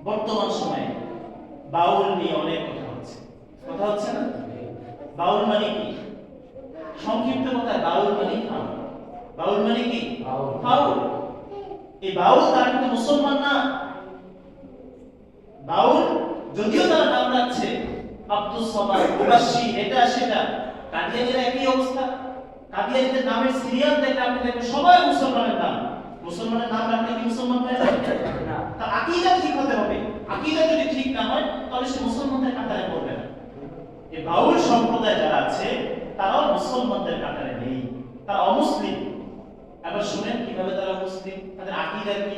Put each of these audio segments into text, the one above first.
বর্তমান সময়ে বাউল নিয়ে অনেক কথা হচ্ছে না? বাউল মানে কি? সংক্ষিপ্ত কথায় বাউল মানে ফাউল। বাউল মানে কি? ফাউল। এই বাউল তারা কিন্তু মুসলমান না। বাউল যদিও তারা নাম রাখছে আব্দুস সামাদ, মুবাশশির, এটা সেটা, কাদিয়ানীরা একই অবস্থা। কাদিয়ানীদের নামের সিরিয়াল দেখলে আপনি দেখবেন সবাই মুসলমানের নাম। মুসলমানের নাম রাখলে কি মুসলমান হয়ে যাবে না? তার আকীদা ঠিক হতে হবে। আকীদা যদি ঠিক না হয় তাহলে সে মুসলমানদের কাতারে পড়বে না। এই বাউল সম্প্রদায় যারা আছে তারাও মুসলমানদের কাতারে নেই, তারা অমুসলিম। এবার শুনেন কিভাবে তারা মুসলিম, তাদের আকীদা কি।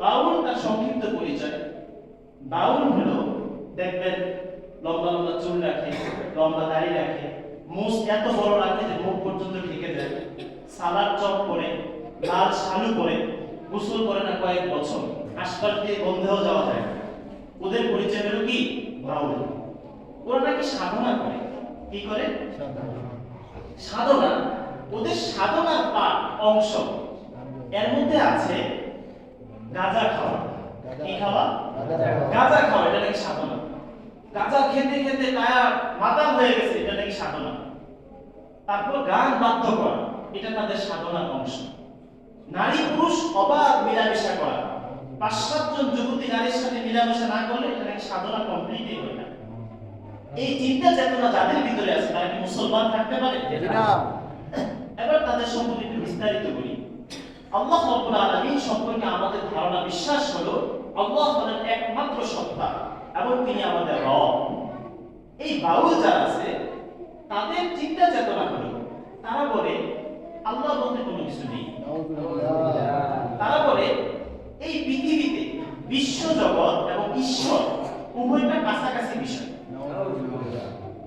বাউল তার সংক্ষিপ্ত পরিচয়। বাউল হলো দেখবেন লম্বা লম্বা চুল রাখে, লম্বা দাড়ি রাখে, মুখ এত বড় রাখে যে মুখ পর্যন্ত ঢেকে যায়, সালাদ চপ করে, লাল শালু পরে, গোসল করে না কয়েক বছর, আশপাশ দিয়ে বন্ধেও যাওয়া যায়। ওদের পরিচয় হলো কি? বাউল। ওরা নাকি সাধনা করে। কি করে? সাধনা। ওদের সাধনার অংশ এর মধ্যে আছে গাঁজা খাওয়া। কি খাওয়া? গাঁজা খাওয়া, এটা নাকি সাধনা। গাঁজা খেতে খেতে কায়া মাতাল হয়ে গেছে, এটা নাকি সাধনা। তারপর গান বাদ্য করা, এটা তাদের সাধনার অংশ। নারী পুরুষ অবাধ মিলামেশা করা, ৫-৭ জন যুবতী নারীর সাথে মিলামেশা না করলে এটা নাকি সাধনা কমপ্লিটই হয় না। এই চিন্তা চেতনা যাদের ভিতরে আছে তারা কি মুসলমান থাকতে পারে? না। এবার তাদের সম্পর্কে একটু বিস্তারিত করি। আল্লাহ রাব্বুল আলামিন সম্পর্কে আমাদের ধারণা বিশ্বাস হলো আল্লাহ হলেন একমাত্র সত্তা এবং তিনি আমাদের রব। এই বাউল যারা আছে তাদের চিন্তা চেতনা হলো তারা বলে আল্লাহ বলতে কোনো কিছু নেই। তারা বলে এই পৃথিবীতে বিশ্ব জগৎ এবং ঈশ্বর উভয়টা কাছাকাছি বিষয়।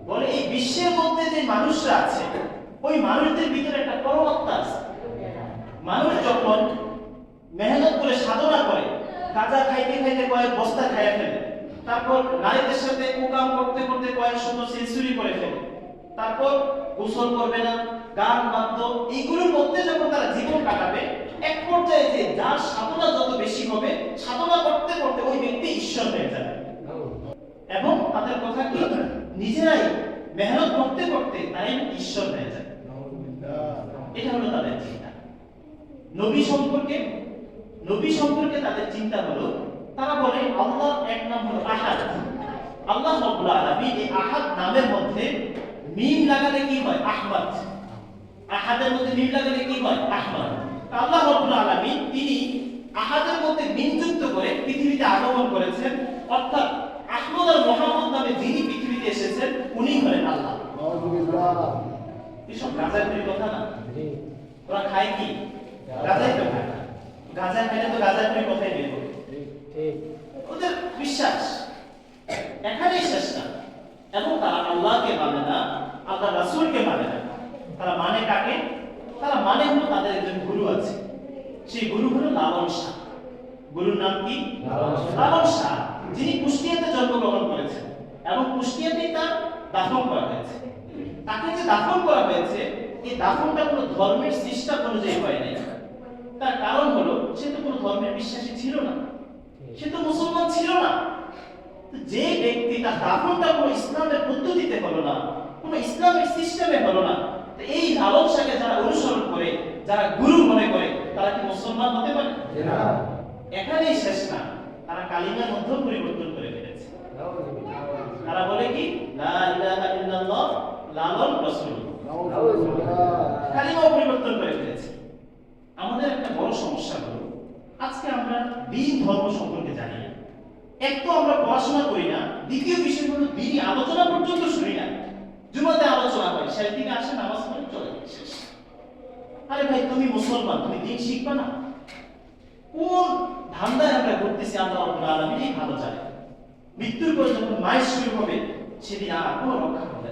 বলে এই বিশ্বের মধ্যে যে মানুষরা আছে ওই মানুষদের ভিতরে একটা পরমাত্মা আছে। মানুষ যখন মেহনত করে সাধনা করে, গাঁজা খাইতে খাইতে কয়েক বস্তা খাইয়া ফেলে, তারপর নারীদের সাথে কুকাম করতে করতে কয়েক শত সেঞ্চুরি করে ফেলে, তারপর গোসল করবে না, গান বাদ্য এইগুলোর মধ্যে যখন তারা জীবন কাটাবে, এক পর্যায়ে যে যার সাধনা যত বেশি হবে, সাধনা করতে করতে ওই ব্যক্তি ঈশ্বর হয়ে যাবে। এবং তাদের কথা কি, নিজেরাই মেহনত করতে করতে তারাই ঈশ্বর হয়ে যায়। এটা হলো তাদের চিন্তা। নবী সম্পর্কে তাদের চিন্তা হলো তারা বলে আল্লাহ এক নাম হলো আহাদ। আল্লাহ রাব্বুল আলামিন এই আহাদ নামের মধ্যে মিম লাগালে কি হয়? আহমদ। আহাদের মধ্যে মিম লাগালে কি হয়? আহমদ। আল্লাহ রাব্বুল আলামিন তিনি আহাদের মধ্যে মিম যুক্ত করে পৃথিবীতে আগমন করেছেন, অর্থাৎ আহমদ আর মুহাম্মদ নামে যিনি পৃথিবীতে এসেছেন উনি হলেন আল্লাহ। আলহামদুলিল্লাহ। এসব গাঁজার কথা না। ওরা খায় কি? গাঁজাই তো খায়। গাঁজা খাইলে তো গাঁজার কথাই বের হবে। ওদের বিশ্বাস এখানেই শেষ না। এবং তারা আল্লাহকে মানে না, আল্লাহ রাসূলকে মানে না। তারা মানে কাকে? তারা মানে হলো তাদের একজন গুরু আছে, সেই গুরু হলো লালন শাহ। গুরুর নাম কি? লালন শাহ, যিনি কুষ্টিয়াতে জন্মগ্রহণ করেছেন এবং কুষ্টিয়াতেই তার দাফন করা হয়েছে। তাকে যে দাফন করা হয়েছে এই দাফনটা কোনো ধর্মের সিস্টেম অনুযায়ী হয় নাই। তার কারণ হলো সে তো কোনো ধর্মের বিশ্বাসী ছিল না, সে তো মুসলমান ছিল না। যে ব্যক্তি তার দাফনটা কোনো ইসলামের পদ্ধতিতে হলো না, কোনো ইসলামের সিস্টেমে হলো না, এই লালন শাহকে যারা অনুসরণ করে, যারা গুরু মনে করে, তারা কি মুসলমান হতে পারে? না। এখানেই শেষ না, তারা কালিমার মধ্যে পরিবর্তন করে ফেলেছে। তারা বলে কি লা ইলাহা ইল্লাল্লাহ লালন রাসূল, কালিমা পরিবর্তন করে ফেলেছে। আমাদের একটা বড় সমস্যা হলো আজকে আমরা দ্বীন ধর্ম সম্পর্কে জানি না। এক তো আমরা পড়াশোনা করি না, দ্বিতীয় বিষয় হলো দ্বীনি আলোচনা পর্যন্ত শুনি না। জুমাতে আলোচনা হয়, শেষ দিনে আসে নামাজ পড়ে চলে যায়, শেষ। আরে ভাই তুমি মুসলমান, তুমি দ্বীন শিখবা না? কোন ধান্দায় আমরা করতেছি? আল্লাহ রাব্বুল আলামিনই ভালো জানে। মৃত্যুর পর যখন মায়ের শুরু হবে সেদিন আর কোনো রক্ষা হবে না।